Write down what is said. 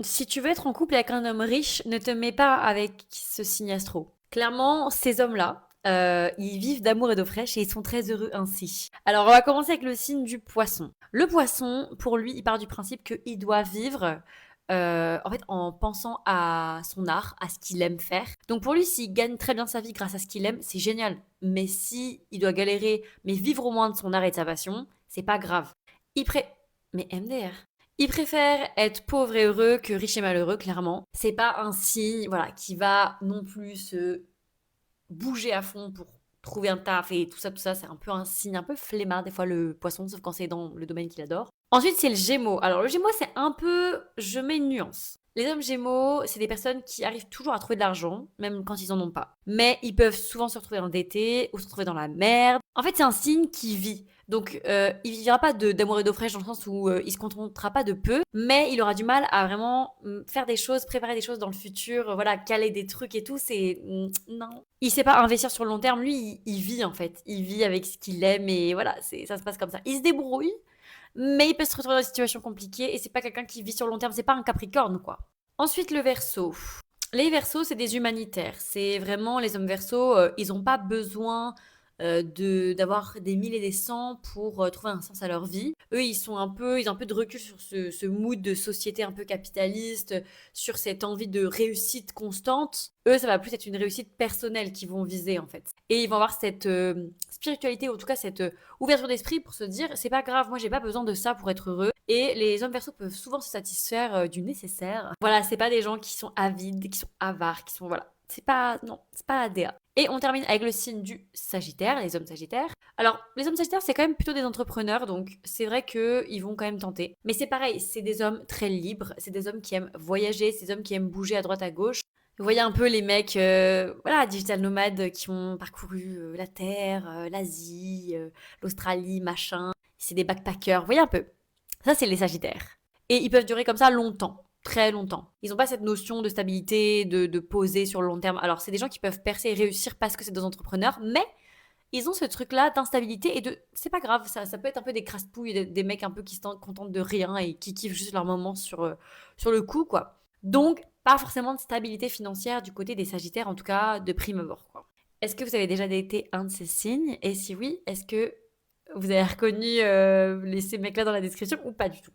Si tu veux être en couple avec un homme riche, ne te mets pas avec ce signe astro. Clairement, ces hommes-là, ils vivent d'amour et d'eau fraîche et ils sont très heureux ainsi. Alors, on va commencer avec le signe du poisson. Le poisson, pour lui, il part du principe qu'il doit vivre en fait, en pensant à son art, à ce qu'il aime faire. Donc pour lui, s'il gagne très bien sa vie grâce à ce qu'il aime, c'est génial. Mais si il doit galérer, mais vivre au moins de son art et de sa passion, c'est pas grave. Il pré... Mais MDR. Il préfère être pauvre et heureux que riche et malheureux, clairement. C'est pas un signe, voilà, qui va non plus se bouger à fond pour trouver un taf et tout ça, c'est un peu un signe un peu flemmard des fois le poisson, sauf quand c'est dans le domaine qu'il adore. Ensuite, c'est le Gémeaux. Alors le Gémeaux, c'est un peu, je mets une nuance. Les hommes Gémeaux, c'est des personnes qui arrivent toujours à trouver de l'argent, même quand ils en ont pas. Mais ils peuvent souvent se retrouver endettés ou se retrouver dans la merde. En fait, c'est un signe qui vit. Donc, il vivra pas d'amour et d'eau fraîche dans le sens où il se contentera pas de peu, mais il aura du mal à vraiment faire des choses, préparer des choses dans le futur, voilà, caler des trucs et tout. C'est non. Il sait pas investir sur le long terme. Lui, il vit en fait. Il vit avec ce qu'il aime et voilà, ça se passe comme ça. Il se débrouille, mais il peut se retrouver dans des situations compliquées et c'est pas quelqu'un qui vit sur le long terme. C'est pas un Capricorne quoi. Ensuite, le Verseau. Les Verseaux, c'est des humanitaires. C'est vraiment les hommes Verseaux, ils n'ont pas besoin d'avoir des mille et des cents pour trouver un sens à leur vie. Eux, ils ont un peu de recul sur ce mood de société un peu capitaliste, sur cette envie de réussite constante. Eux, ça va plus être une réussite personnelle qu'ils vont viser en fait. Et ils vont avoir cette spiritualité, ou en tout cas cette ouverture d'esprit pour se dire c'est pas grave, moi j'ai pas besoin de ça pour être heureux. Et les hommes verso peuvent souvent se satisfaire du nécessaire. Voilà, c'est pas des gens qui sont avides, qui sont avares, qui sont voilà. C'est pas non, c'est pas ADA. Et on termine avec le signe du Sagittaire, les hommes Sagittaires. Alors, les hommes Sagittaires, c'est quand même plutôt des entrepreneurs, donc c'est vrai qu'ils vont quand même tenter. Mais c'est pareil, c'est des hommes très libres, c'est des hommes qui aiment voyager, c'est des hommes qui aiment bouger à droite à gauche. Vous voyez un peu les mecs, voilà, digital nomades qui ont parcouru la Terre, l'Asie, l'Australie, machin. C'est des backpackers, vous voyez un peu. Ça, c'est les Sagittaires. Et ils peuvent durer comme ça longtemps, très longtemps. Ils n'ont pas cette notion de stabilité, de poser sur le long terme. Alors, c'est des gens qui peuvent percer et réussir parce que c'est des entrepreneurs, mais ils ont ce truc-là d'instabilité et de. C'est pas grave, ça peut être un peu des crasse-pouilles, des mecs un peu qui se contentent de rien et qui kiffent juste leur moment sur le coup, quoi. Donc, pas forcément de stabilité financière du côté des Sagittaires, en tout cas de prime abord, quoi. Est-ce que vous avez déjà été un de ces signes? Et si oui, est-ce que vous avez reconnu ces mecs-là dans la description ou pas du tout?